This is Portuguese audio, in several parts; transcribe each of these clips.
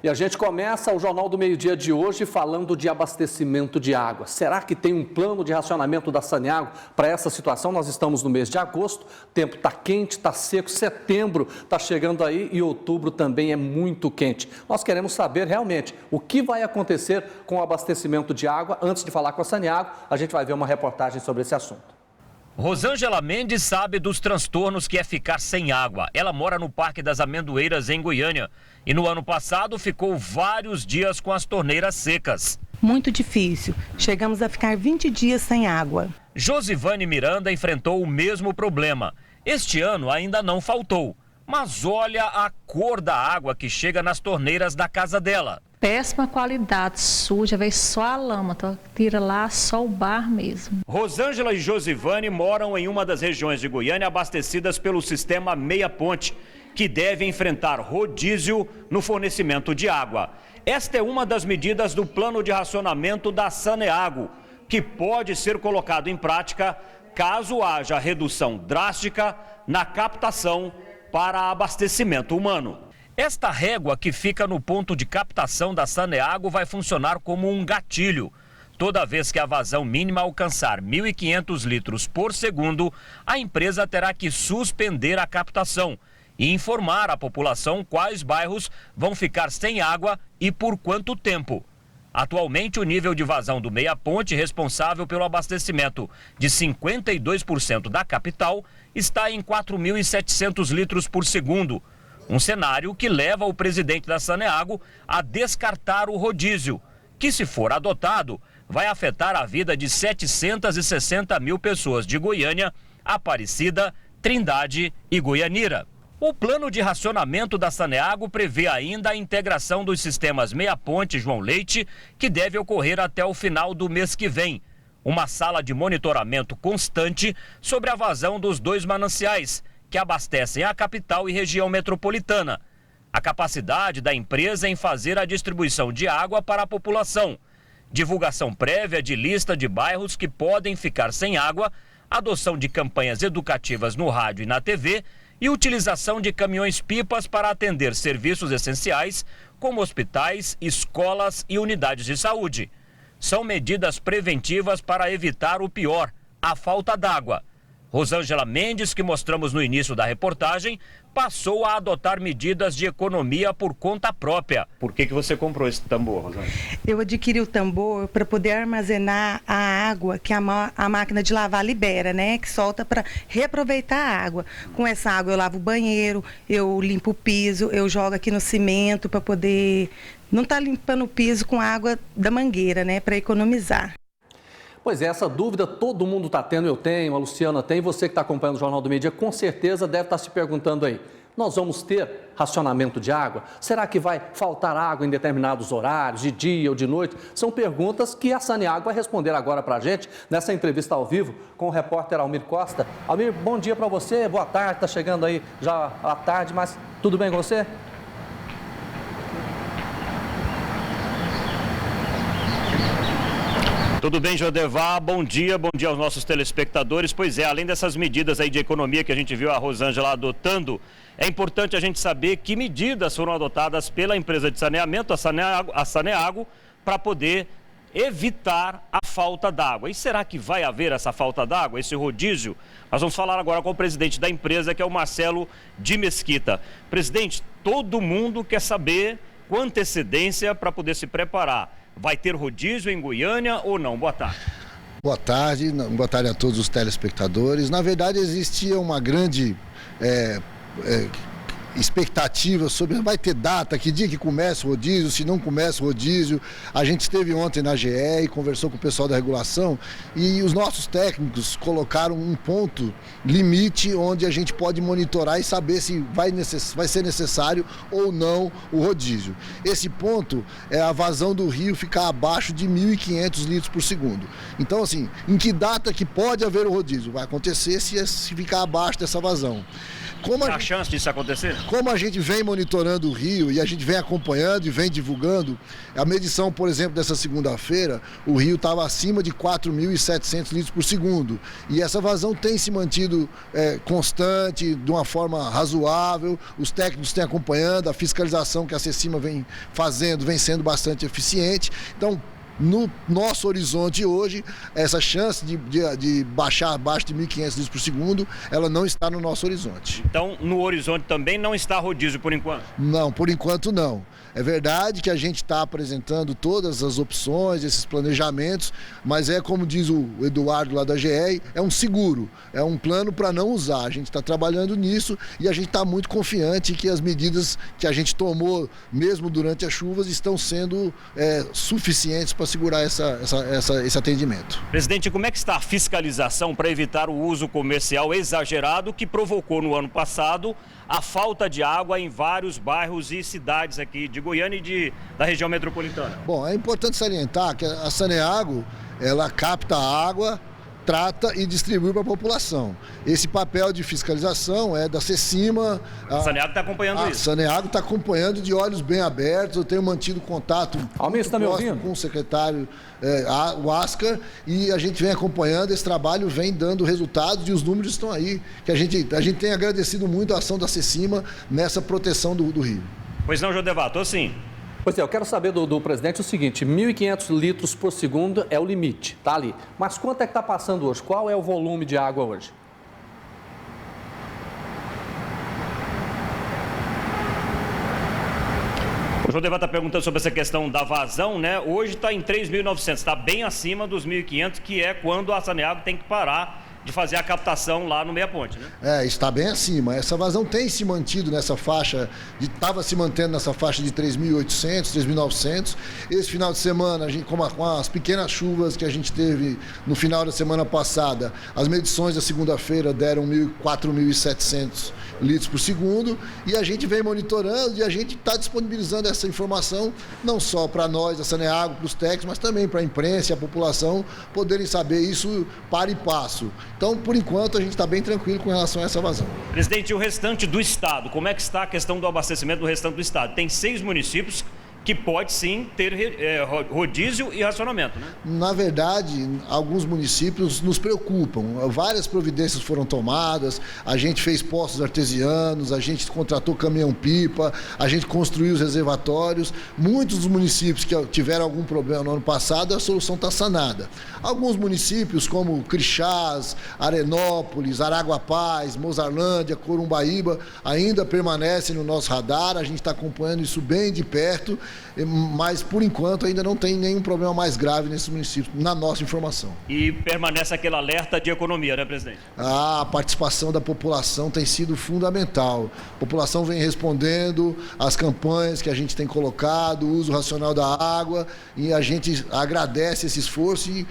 E a gente começa o Jornal do Meio-Dia de hoje falando de abastecimento de água. Será que tem um plano de racionamento da Saneago para essa situação? Nós estamos no mês de agosto, o tempo está quente, está seco, setembro está chegando aí e outubro também é muito quente. Nós queremos saber realmente o que vai acontecer com o abastecimento de água. Antes de falar com a Saneago, a gente vai ver uma reportagem sobre esse assunto. Rosângela Mendes sabe dos transtornos que é ficar sem água. Ela mora no Parque das Amendoeiras, em Goiânia. E no ano passado ficou vários dias com as torneiras secas. Muito difícil. Chegamos a ficar 20 dias sem água. Josivane Miranda enfrentou o mesmo problema. Este ano ainda não faltou. Mas olha a cor da água que chega nas torneiras da casa dela. Péssima qualidade, suja, veio só a lama, tira lá só o bar mesmo. Rosângela e Josivane moram em uma das regiões de Goiânia abastecidas pelo sistema Meia Ponte, que deve enfrentar rodízio no fornecimento de água. Esta é uma das medidas do plano de racionamento da Saneago, que pode ser colocado em prática caso haja redução drástica na captação para abastecimento humano. Esta régua que fica no ponto de captação da Saneago vai funcionar como um gatilho. Toda vez que a vazão mínima alcançar 1.500 litros por segundo, a empresa terá que suspender a captação e informar a população quais bairros vão ficar sem água e por quanto tempo. Atualmente, o nível de vazão do Meia Ponte, responsável pelo abastecimento de 52% da capital, está em 4.700 litros por segundo. Um cenário que leva o presidente da Saneago a descartar o rodízio, que, se for adotado, vai afetar a vida de 760 mil pessoas de Goiânia, Aparecida, Trindade e Goianira. O plano de racionamento da Saneago prevê ainda a integração dos sistemas Meia Ponte e João Leite, que deve ocorrer até o final do mês que vem. Uma sala de monitoramento constante sobre a vazão dos dois mananciais, que abastecem a capital e região metropolitana. A capacidade da empresa em fazer a distribuição de água para a população. Divulgação prévia de lista de bairros que podem ficar sem água, adoção de campanhas educativas no rádio e na TV e utilização de caminhões-pipas para atender serviços essenciais, como hospitais, escolas e unidades de saúde. São medidas preventivas para evitar o pior, a falta d'água. Rosângela Mendes, que mostramos no início da reportagem, passou a adotar medidas de economia por conta própria. Por que você comprou esse tambor, Rosângela? Eu adquiri o tambor para poder armazenar a água que a máquina de lavar libera, né? Que solta para reaproveitar a água. Com essa água eu lavo o banheiro, eu limpo o piso, eu jogo aqui no cimento para poder não estar limpando o piso com água da mangueira, né? Para economizar. Pois é, essa dúvida todo mundo está tendo, eu tenho, a Luciana tem, você que está acompanhando o Jornal do Meio-Dia, com certeza deve estar se perguntando aí, nós vamos ter racionamento de água? Será que vai faltar água em determinados horários, de dia ou de noite? São perguntas que a Saneago vai responder agora para a gente, nessa entrevista ao vivo com o repórter Almir Costa. Almir, bom dia para você, boa tarde, está chegando aí já à tarde, mas tudo bem com você? Tudo bem, Jodevar? Bom dia aos nossos telespectadores. Pois é, além dessas medidas aí de economia que a gente viu a Rosângela adotando, é importante a gente saber que medidas foram adotadas pela empresa de saneamento, a Saneago, para poder evitar a falta d'água. E será que vai haver essa falta d'água, esse rodízio? Nós vamos falar agora com o presidente da empresa, que é o Marcelo de Mesquita. Presidente, todo mundo quer saber com antecedência para poder se preparar. Vai ter rodízio em Goiânia ou não? Boa tarde. Boa tarde a todos os telespectadores. Na verdade, existia uma grande expectativa sobre vai ter data, que dia que começa o rodízio, se não começa o rodízio. A gente esteve ontem na GE e conversou com o pessoal da regulação e os nossos técnicos colocaram um ponto limite onde a gente pode monitorar e saber se vai ser necessário ou não o rodízio. Esse ponto é a vazão do rio ficar abaixo de 1.500 litros por segundo. Então, assim, em que data que pode haver o rodízio? Vai acontecer se ficar abaixo dessa vazão. Há chance disso acontecer? Como a gente vem monitorando o rio e a gente vem acompanhando e vem divulgando, a medição, por exemplo, dessa segunda-feira, o rio estava acima de 4.700 litros por segundo. E essa vazão tem se mantido constante, de uma forma razoável, os técnicos têm acompanhando, a fiscalização que a Cecima vem fazendo vem sendo bastante eficiente. Então, no nosso horizonte hoje, essa chance de baixar abaixo de 1.500 litros por segundo, ela não está no nosso horizonte. Então, no horizonte também não está rodízio por enquanto? Não, por enquanto não. É verdade que a gente está apresentando todas as opções, esses planejamentos, mas como diz o Eduardo lá da GE, é um seguro, é um plano para não usar. A gente está trabalhando nisso e a gente está muito confiante que as medidas que a gente tomou, mesmo durante as chuvas, estão sendo suficientes para segurar esse atendimento. Presidente, como é que está a fiscalização para evitar o uso comercial exagerado que provocou no ano passado a falta de água em vários bairros e cidades aqui de Goiânia e da região metropolitana? Bom, é importante salientar que a Saneago, ela capta a água, trata e distribui para a população. Esse papel de fiscalização é da Cecima. A Saneago está acompanhando isso? A Saneago está acompanhando de olhos bem abertos. Eu tenho mantido contato com o secretário, o Ascar, e a gente vem acompanhando. Esse trabalho vem dando resultados e os números estão aí. Que a gente tem agradecido muito a ação da Cecima nessa proteção do rio. Pois não, Jodevá, estou sim. Pois é, eu quero saber do presidente o seguinte, 1.500 litros por segundo é o limite, tá ali. Mas quanto é que está passando hoje? Qual é o volume de água hoje? O Jodevá está perguntando sobre essa questão da vazão, né? Hoje está em 3.900, está bem acima dos 1.500, que é quando a Saneago tem que parar de fazer a captação lá no Meia Ponte, né? Está bem acima. Essa vazão tem se mantido nessa faixa, estava se mantendo nessa faixa de 3.800, 3.900. Esse final de semana, com as pequenas chuvas que a gente teve no final da semana passada, as medições da segunda-feira deram 4.700 litros por segundo e a gente vem monitorando e a gente está disponibilizando essa informação não só para nós, a Saneago, para os técnicos, mas também para a imprensa e a população poderem saber isso para e passo. Então, por enquanto, a gente está bem tranquilo com relação a essa vazão. Presidente, e o restante do estado? Como é que está a questão do abastecimento do restante do estado? Tem 6 municípios que pode sim ter rodízio e racionamento, né? Na verdade, alguns municípios nos preocupam. Várias providências foram tomadas, a gente fez poços artesianos, a gente contratou caminhão-pipa, a gente construiu os reservatórios. Muitos dos municípios que tiveram algum problema no ano passado, a solução está sanada. Alguns municípios, como Crixás, Arenópolis, Araguapaz, Mozarlândia, Corumbaíba, ainda permanecem no nosso radar, a gente está acompanhando isso bem de perto, mas por enquanto ainda não tem nenhum problema mais grave nesses municípios, na nossa informação. E permanece aquele alerta de economia, né, presidente? A participação da população tem sido fundamental. A população vem respondendo às campanhas que a gente tem colocado, o uso racional da água, e a gente agradece esse esforço e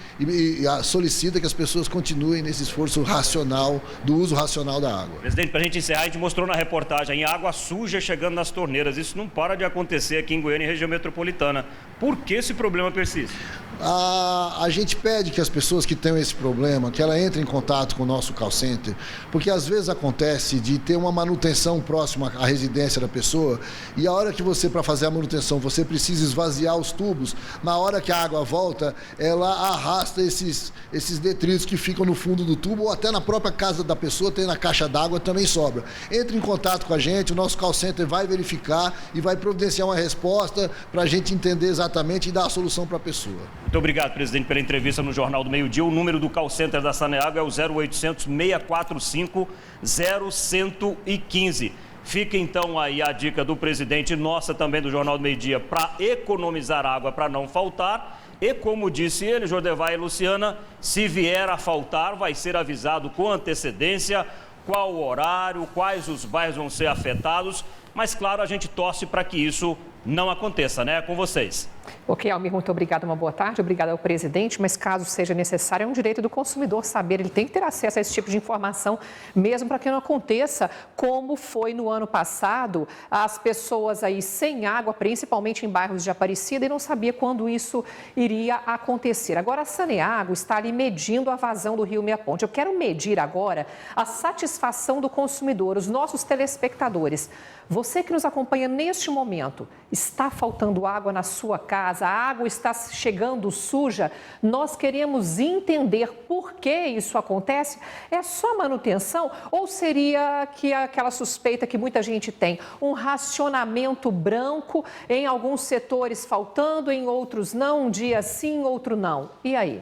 solicita que as pessoas continuem nesse esforço racional, do uso racional da água. Presidente, para a gente encerrar, a gente mostrou na reportagem água suja chegando nas torneiras. Isso não para de acontecer aqui em Goiânia e região metropolitana. Por que esse problema persiste? A gente pede que as pessoas que tenham esse problema, que ela entre em contato com o nosso call center, porque às vezes acontece de ter uma manutenção próxima à residência da pessoa e a hora que você, para fazer a manutenção, você precisa esvaziar os tubos, na hora que a água volta, ela arrasta esses detritos que ficam no fundo do tubo ou até na própria casa da pessoa, tem na caixa d'água, também sobra. Entre em contato com a gente, o nosso call center vai verificar e vai providenciar uma resposta para a gente entender exatamente e dar a solução para a pessoa. Muito obrigado, presidente, pela entrevista no Jornal do Meio-Dia. O número do call center da Saneago é o 0800 645 0115. Fica então aí a dica do presidente, nossa também do Jornal do Meio-Dia, para economizar água, para não faltar. E como disse ele, Jodevá e Luciana, se vier a faltar, vai ser avisado com antecedência qual o horário, quais os bairros vão ser afetados. Mas, claro, a gente torce para que isso não aconteça, né? É com vocês. Ok, Almir, muito obrigada, uma boa tarde, obrigada ao presidente, mas caso seja necessário, é um direito do consumidor saber, ele tem que ter acesso a esse tipo de informação, mesmo para que não aconteça como foi no ano passado, as pessoas aí sem água, principalmente em bairros de Aparecida, e não sabia quando isso iria acontecer. Agora, a Saneago está ali medindo a vazão do Rio Meia Ponte. Eu quero medir agora a satisfação do consumidor, os nossos telespectadores. Você que nos acompanha neste momento, está faltando água na sua casa, a água está chegando suja, nós queremos entender por que isso acontece. É só manutenção ou seria que aquela suspeita que muita gente tem, um racionamento branco, em alguns setores faltando, em outros não, um dia sim, outro não. E aí?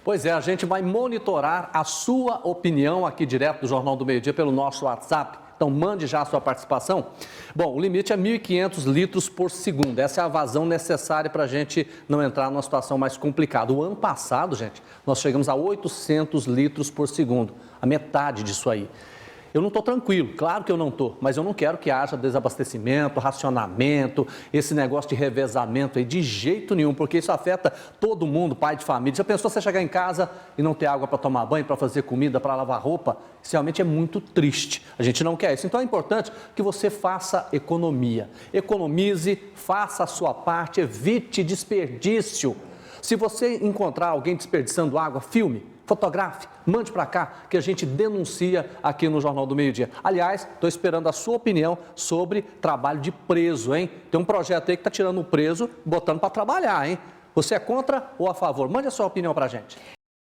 Pois é, a gente vai monitorar a sua opinião aqui direto do Jornal do Meio Dia pelo nosso WhatsApp. Então, mande já a sua participação. Bom, o limite é 1.500 litros por segundo. Essa é a vazão necessária para a gente não entrar numa situação mais complicada. O ano passado, gente, nós chegamos a 800 litros por segundo. A metade disso aí. Eu não estou tranquilo, claro que eu não estou, mas eu não quero que haja desabastecimento, racionamento, esse negócio de revezamento aí, de jeito nenhum, porque isso afeta todo mundo, pai de família. Já pensou você chegar em casa e não ter água para tomar banho, para fazer comida, para lavar roupa? Isso realmente é muito triste. A gente não quer isso. Então é importante que você faça economia. Economize, faça a sua parte, evite desperdício. Se você encontrar alguém desperdiçando água, filme. Fotografe, mande para cá que a gente denuncia aqui no Jornal do Meio Dia. Aliás, estou esperando a sua opinião sobre trabalho de preso, hein? Tem um projeto aí que está tirando o preso, botando para trabalhar, hein? Você é contra ou a favor? Mande a sua opinião para a gente.